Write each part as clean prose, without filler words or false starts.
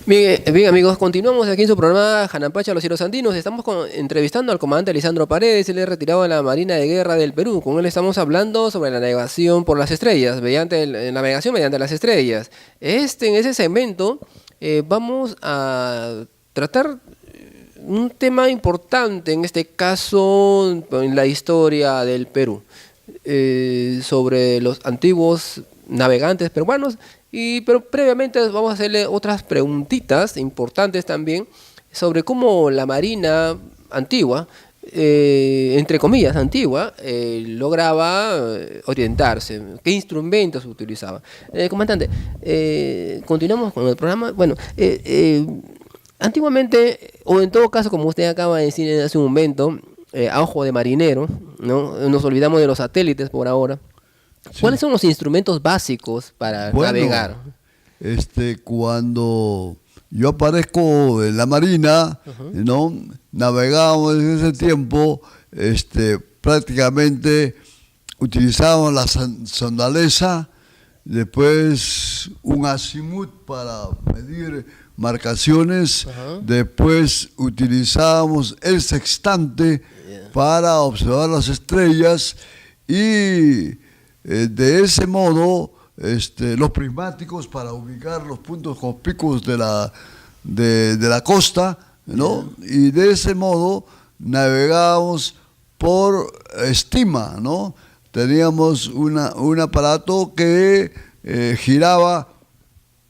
Bien, bien, amigos, continuamos aquí en su programa Janampacha Los Cielos Andinos. Estamos entrevistando al comandante Lisandro Paredes, él es retirado de la Marina de Guerra del Perú. Con él estamos hablando sobre la navegación por las estrellas, navegación mediante las estrellas. En ese segmento vamos a tratar un tema importante, en este caso en la historia del Perú, sobre los antiguos navegantes peruanos. Pero previamente vamos a hacerle otras preguntitas importantes también sobre cómo la Marina antigua, entre comillas antigua, lograba orientarse, qué instrumentos utilizaba. Comandante, continuamos con el programa. Bueno, antiguamente, o en todo caso, como usted acaba de decir hace un momento, a ojo de marinero, ¿no? Nos olvidamos de los satélites por ahora. ¿Cuáles Sí. son los instrumentos básicos para Bueno, navegar? cuando yo aparezco en la Marina, ¿no? Navegábamos en ese tiempo, prácticamente utilizábamos la sondaleza, después un azimut para medir marcaciones, después utilizábamos el sextante para observar las estrellas y de ese modo los prismáticos para ubicar los puntos conspicuos de la costa, ¿no? Y de ese modo navegábamos por estima, ¿no? Teníamos un aparato que giraba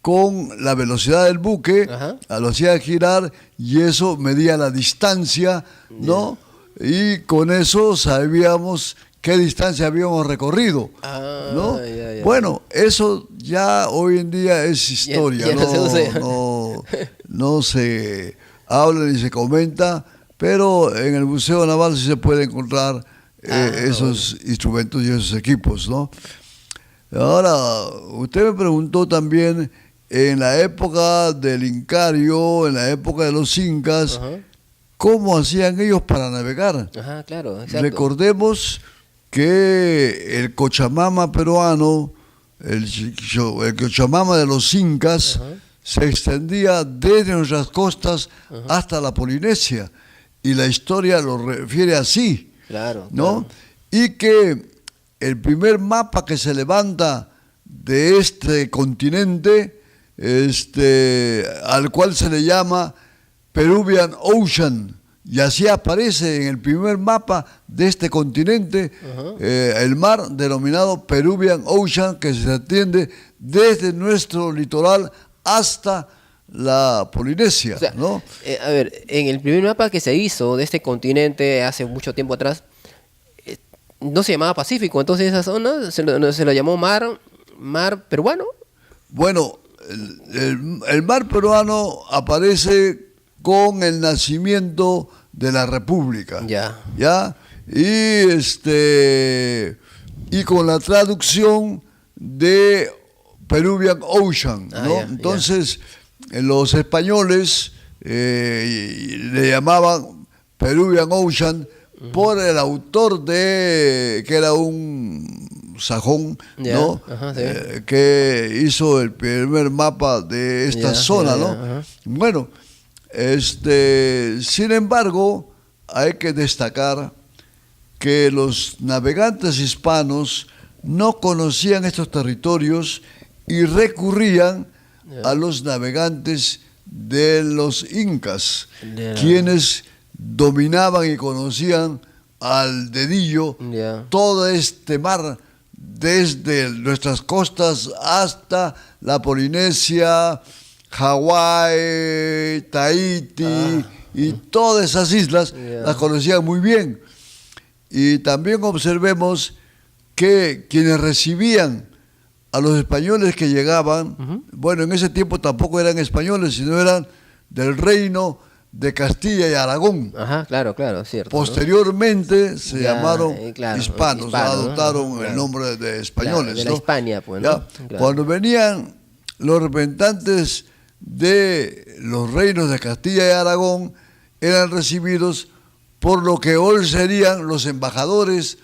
con la velocidad del buque, lo hacía girar y eso medía la distancia, ¿no? Y con eso sabíamos qué distancia habíamos recorrido, ¿no? Bueno, eso ya hoy en día es historia, ya no se usa. No se habla ni se comenta, pero en el Museo Naval sí se puede encontrar esos instrumentos y esos equipos, ¿no? Ahora, usted me preguntó también, en la época del Incario, en la época de los incas, ¿cómo hacían ellos para navegar? Claro, exacto. Recordemos que el Cochamama peruano, el Cochamama de los incas, se extendía desde nuestras costas hasta la Polinesia, y la historia lo refiere así, Claro, ¿no? claro. Y que el primer mapa que se levanta de este continente, al cual se le llama Peruvian Ocean, y así aparece en el primer mapa de este continente el mar denominado Peruvian Ocean, que se extiende desde nuestro litoral hasta la Polinesia, O sea, ¿no? a ver, en el primer mapa que se hizo de este continente hace mucho tiempo atrás, no se llamaba Pacífico, entonces esa zona se lo llamó mar peruano. Bueno, el mar peruano aparece con el nacimiento de la República, ¿ya? Y con la traducción de Peruvian Ocean, ¿no? Entonces, los españoles le llamaban Peruvian Ocean por el autor que era un sajón, ¿no? Que hizo el primer mapa de esta zona, ¿no? Bueno, sin embargo, hay que destacar que los navegantes hispanos no conocían estos territorios y recurrían a los navegantes de los incas, quienes dominaban y conocían al dedillo todo este mar, desde nuestras costas hasta la Polinesia, Hawái, Tahití y todas esas islas las conocían muy bien. Y también observemos que quienes recibían a los españoles que llegaban, bueno, en ese tiempo tampoco eran españoles, sino eran del reino de Castilla y Aragón. Claro, cierto. Posteriormente se llamaron hispanos, adoptaron ¿no? el nombre de españoles. De la Hispania, pues, ¿no? Cuando venían los representantes de los reinos de Castilla y Aragón, eran recibidos por lo que hoy serían los embajadores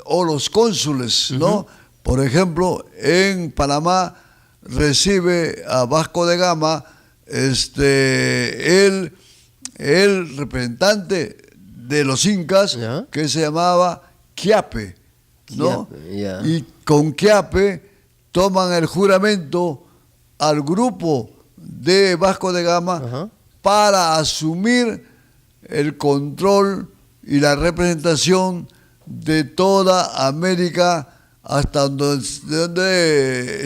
o los cónsules, ¿no? Por ejemplo, en Panamá recibe a Vasco de Gama el representante de los incas, ¿Ya? que se llamaba Quiape, ¿no? Quiape, ya. Y con Quiape toman el juramento al grupo de Vasco de Gama Ajá. para asumir el control y la representación de toda América hasta donde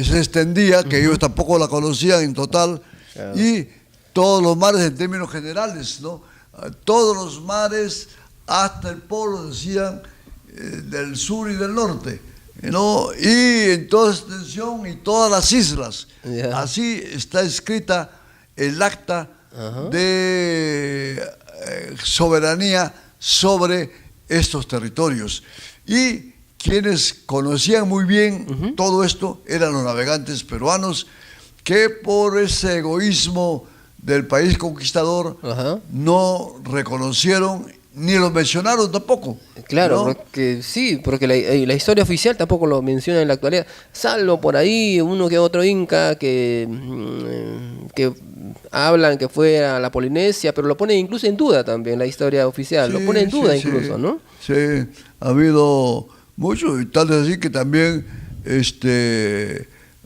se extendía, que ellos tampoco la conocían en total, Claro. y todos los mares en términos generales, ¿no? Todos los mares hasta el polo, decían, del sur y del norte, ¿no? Y en toda extensión y todas las islas. Ya. Así está escrita el acta Ajá. de soberanía sobre estos territorios. Y quienes conocían muy bien todo esto eran los navegantes peruanos, que por ese egoísmo del país conquistador Ajá. no reconocieron ni lo mencionaron tampoco. Claro, ¿no? porque sí, porque la historia oficial tampoco lo menciona en la actualidad, salvo por ahí uno que otro inca que hablan que fue a la Polinesia, pero lo pone incluso en duda también la historia oficial, lo Sí, pone en duda sí, incluso, sí. ¿no? Sí, ha habido mucho, y tal es así que también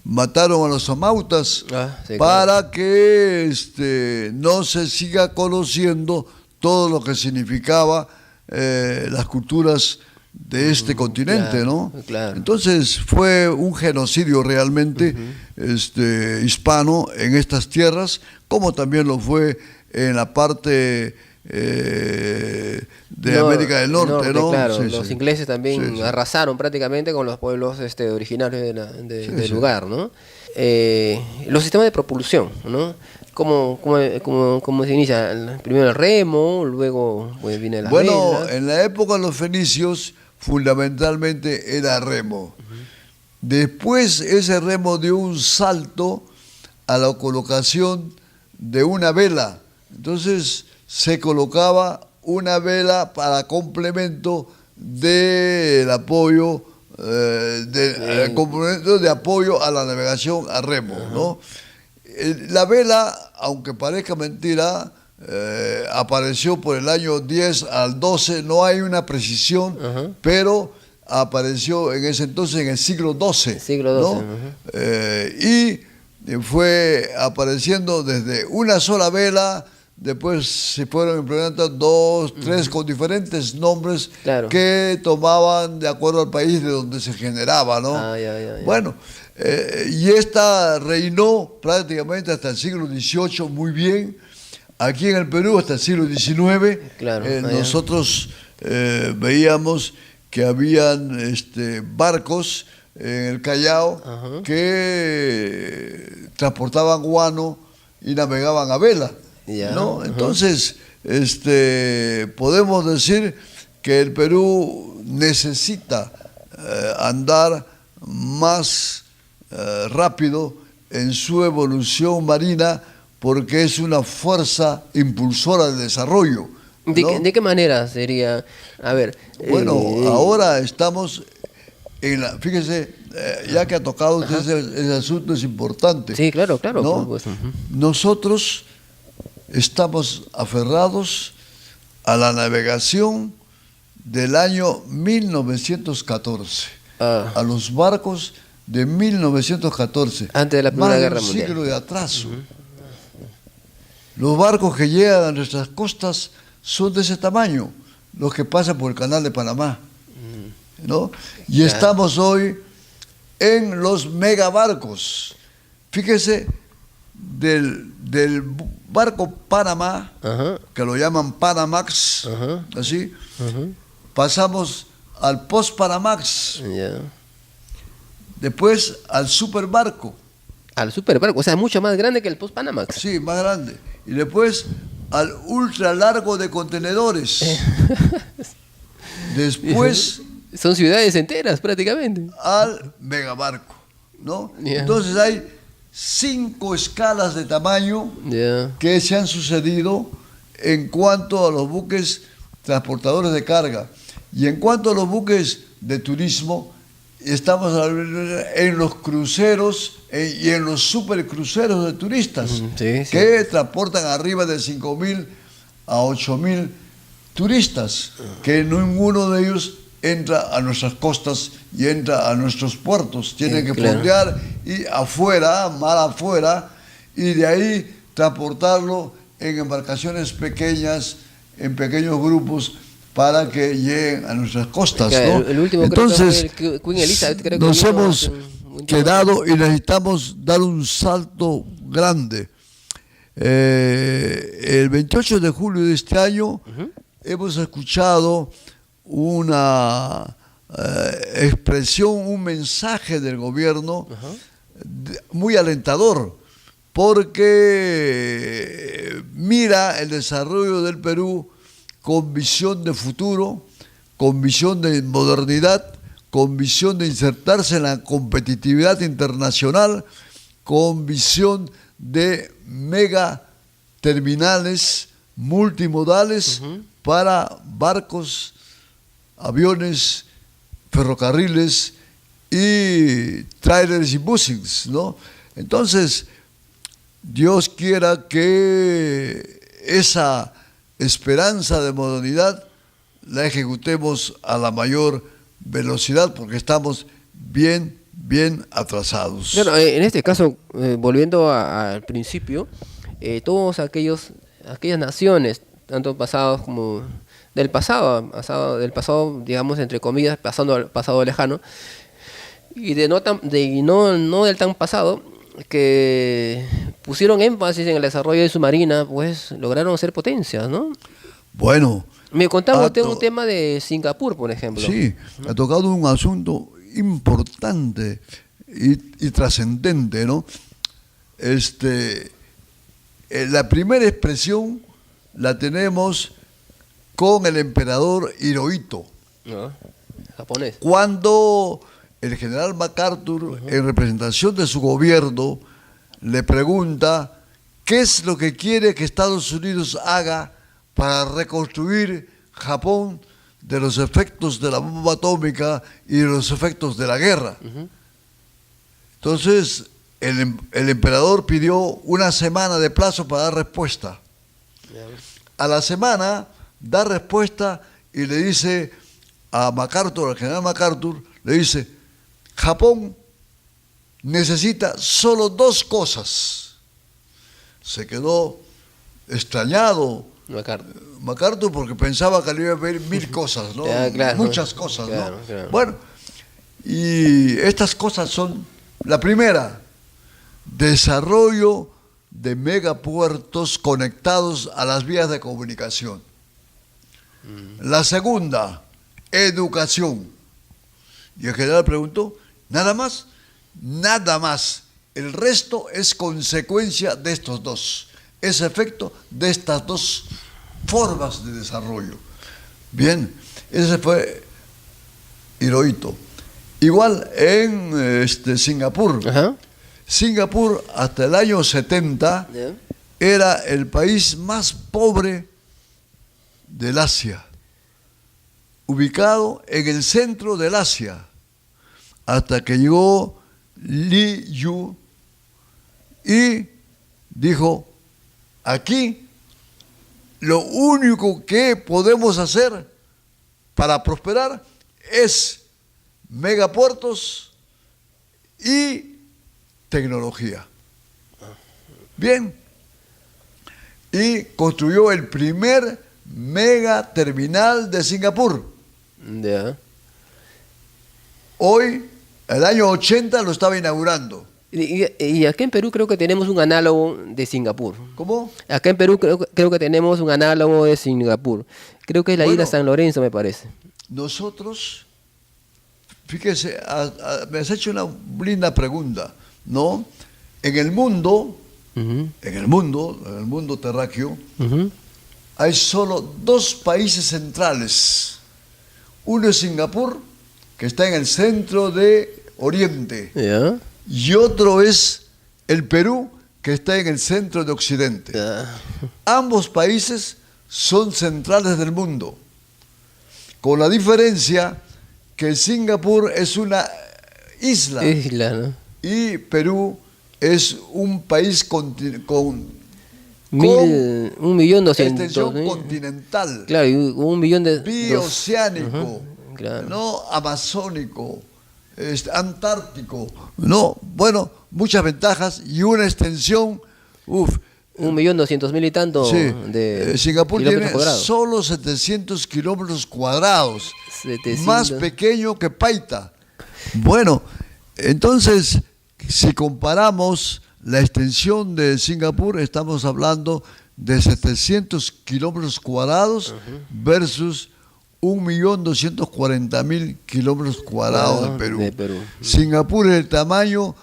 mataron a los amautas Sí, para que no se siga conociendo todo lo que significaba las culturas de este continente, claro, ¿no? claro. Entonces fue un genocidio realmente hispano en estas tierras, como también lo fue en la parte de América del Norte, ¿no? Claro, Sí, los sí. ingleses también Sí, sí. arrasaron prácticamente con los pueblos originarios del sí. lugar, ¿no? Los sistemas de propulsión, ¿no? ¿Cómo se inicia? Primero el remo, luego pues, viene la Bueno, vela. en la época de los fenicios fundamentalmente era remo. Después ese remo dio un salto a la colocación de una vela. Entonces se colocaba una vela para complemento del apoyo, complemento de apoyo a la navegación a remo, ¿no? La vela, aunque parezca mentira, apareció por el año 10 al 12, no hay una precisión, pero apareció en ese entonces en el siglo XII. Siglo XII, ¿no? Y fue apareciendo desde una sola vela, después se fueron implementando 2, 3 con diferentes nombres Claro. que tomaban de acuerdo al país de donde se generaba, ¿no? Ya. Bueno, y esta reinó prácticamente hasta el siglo XVIII muy bien. Aquí en el Perú hasta el siglo XIX. Claro, nosotros veíamos que habían barcos en el Callao que transportaban guano y navegaban a vela, Ya, ¿no? Entonces, podemos decir que el Perú necesita andar más rápido en su evolución marina, porque es una fuerza impulsora del desarrollo, ¿no? ¿De qué manera sería? A ver. Bueno, ahora estamos fíjese, ya que ha tocado usted ese asunto, es importante. Sí, claro, ¿no? por supuesto. Nosotros estamos aferrados a la navegación del año 1914, a los barcos de 1914. Antes de la Primera más de Guerra un Mundial. siglo de atraso. Los barcos que llegan a nuestras costas son de ese tamaño, los que pasan por el Canal de Panamá, ¿no? Y estamos hoy en los megabarcos. Fíjese, del barco Panamá, que lo llaman Panamax, así, pasamos al Post-Panamax, después al superbarco. Al superbarco, o sea, mucho más grande que el Post-Panamax. Sí, más grande. Y después al ultra largo de contenedores. Después son ciudades enteras prácticamente. Al megabarco, ¿no? Yeah. Entonces hay 5 escalas de tamaño que se han sucedido en cuanto a los buques transportadores de carga. Y en cuanto a los buques de turismo, estamos en los cruceros y en los supercruceros de turistas, Sí, sí. que transportan arriba de 5.000 a 8.000 turistas, que ninguno de ellos entra a nuestras costas y entra a nuestros puertos. Tienen que claro. fondear y afuera, mar afuera, y de ahí transportarlo en embarcaciones pequeñas, en pequeños grupos, para que lleguen a nuestras costas, Claro, ¿no? el último Entonces, creo que fue Queen Elizabeth, creo que nos vino hemos hace un tiempo. quedado y necesitamos dar un salto grande. El 28 de julio de este año hemos escuchado una expresión, un mensaje del gobierno muy alentador, porque mira el desarrollo del Perú con visión de futuro, con visión de modernidad, con visión de insertarse en la competitividad internacional, con visión de mega terminales multimodales para barcos, aviones, ferrocarriles y trailers y busings, ¿no? Entonces, Dios quiera que esa esperanza de modernidad la ejecutemos a la mayor velocidad, porque estamos bien atrasados. Claro, en este caso, volviendo al principio, todos aquellas naciones, tanto pasados como del pasado, digamos, entre comillas, pasando al pasado lejano, y no del tan pasado, que pusieron énfasis en el desarrollo de su marina, pues lograron ser potencias, ¿no? Bueno, Me contaba usted un tema de Singapur, por ejemplo. Sí, ha tocado un asunto importante y trascendente, ¿no? La primera expresión la tenemos con el emperador Hirohito, ¿No? Japonés. cuando el general MacArthur, en representación de su gobierno, le pregunta qué es lo que quiere que Estados Unidos haga para reconstruir Japón de los efectos de la bomba atómica y de los efectos de la guerra. Entonces, el emperador pidió una semana de plazo para dar respuesta. A la semana da respuesta y le dice a MacArthur, al general MacArthur, le dice: Japón necesita solo 2 cosas. Se quedó extrañado MacArthur, porque pensaba que le iba a pedir 1000 cosas, ¿no? Claro, Muchas cosas, claro, ¿no? Claro. Bueno, y estas cosas son: la primera, desarrollo de megapuertos conectados a las vías de comunicación. La segunda, educación. Y el general preguntó: ¿nada más? Nada más. El resto es consecuencia de estos 2. Es efecto de estas 2 formas de desarrollo. Bien, ese fue Hirohito. Igual en Singapur. Ajá. Singapur hasta el año 70 era el país más pobre del Asia, ubicado en el centro del Asia, hasta que llegó Lee Yu y dijo: aquí lo único que podemos hacer para prosperar es megapuertos y tecnología. Bien, y construyó el primer mega terminal de Singapur. Ya. Hoy, el año 80, lo estaba inaugurando. Y acá en Perú creo que tenemos un análogo de Singapur. ¿Cómo? Acá en Perú creo que tenemos un análogo de Singapur. Creo que es la isla San Lorenzo, me parece. Nosotros, fíjese, me has hecho una linda pregunta, ¿no? En el mundo, en el mundo terráqueo, hay solo 2 países centrales. Uno es Singapur, que está en el centro de Oriente, ¿Ya? y otro es el Perú, que está en el centro de Occidente. Ya. Ambos países son centrales del mundo, con la diferencia que Singapur es una isla. Isla, ¿no? Y Perú es un país con 1.200.000. extensión continental, Claro, y 1.000.000 de... bioceánico, claro. no amazónico, antártico, no, bueno, muchas ventajas y una extensión, 1.200.000 y tanto sí, de Singapur kilómetros tiene cuadrados. solo 700 kilómetros cuadrados, 700. más pequeño que Paita. Bueno, entonces, si comparamos la extensión de Singapur, estamos hablando de 700 kilómetros cuadrados versus 1.240.000 kilómetros cuadrados de Perú. Singapur es el tamaño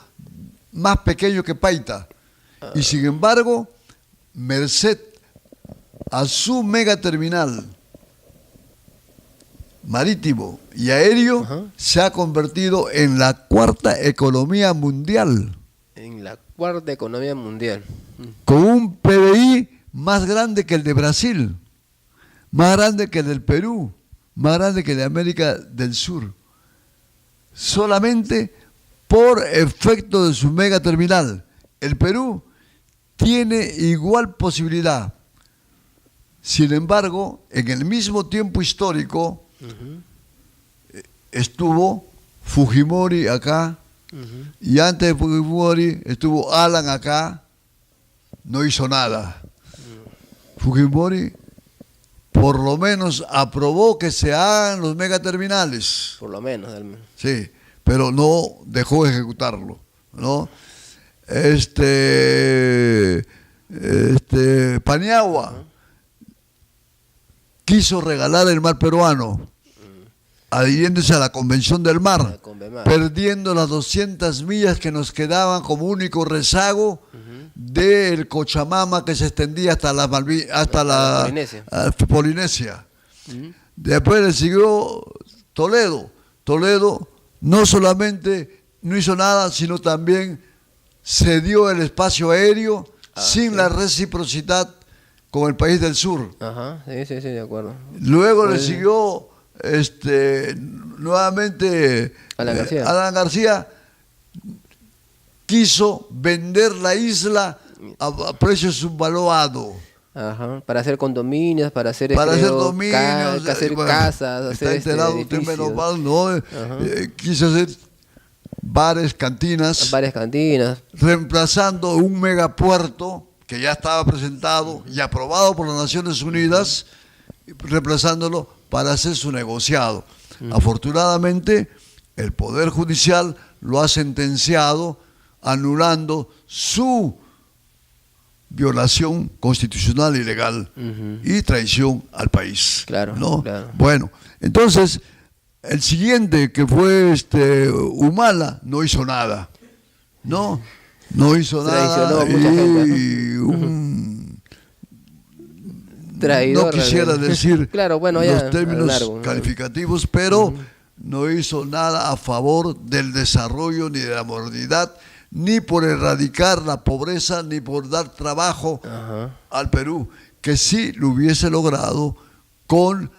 más pequeño que Paita. Y sin embargo, merced a su megaterminal marítimo y aéreo, se ha convertido en la cuarta economía mundial. En la cuarta economía mundial. Con un PBI más grande que el de Brasil, más grande que el del Perú, más grande que el de América del Sur. Solamente por efecto de su megaterminal. El Perú tiene igual posibilidad. Sin embargo, en el mismo tiempo histórico, estuvo Fujimori acá, y antes de Fujimori estuvo Alan acá, no hizo nada. Fujimori por lo menos aprobó que se hagan los megaterminales. Por lo menos. Sí, pero no dejó ejecutarlo, ¿no? Paniagua quiso regalar el mar peruano, adhiriéndose a la Convención del Mar, perdiendo las 200 millas que nos quedaban como único rezago del Cochamama, que se extendía hasta la Polinesia. Después le siguió Toledo. Toledo no solamente no hizo nada, sino también cedió el espacio aéreo sin la reciprocidad con el país del sur. Sí, de acuerdo. Luego le siguió nuevamente Alan García quiso vender la isla a precio subvaluado. Para hacer condominios, para hacer dominios, hacer casas, hacer edificios. Menos mal, ¿no? Quiso hacer bares, cantinas, reemplazando un megapuerto que ya estaba presentado y aprobado por las Naciones Unidas, reemplazándolo para hacer su negociado. Afortunadamente, el Poder Judicial lo ha sentenciado, anulando su violación constitucional y legal y traición al país. ¿No? Bueno, entonces, el siguiente, que fue Humala, no hizo nada. No hizo nada. Y no quisiera decir los términos calificativos, pero no hizo nada a favor del desarrollo ni de la modernidad, ni por erradicar la pobreza, ni por dar trabajo al Perú, que sí lo hubiese logrado con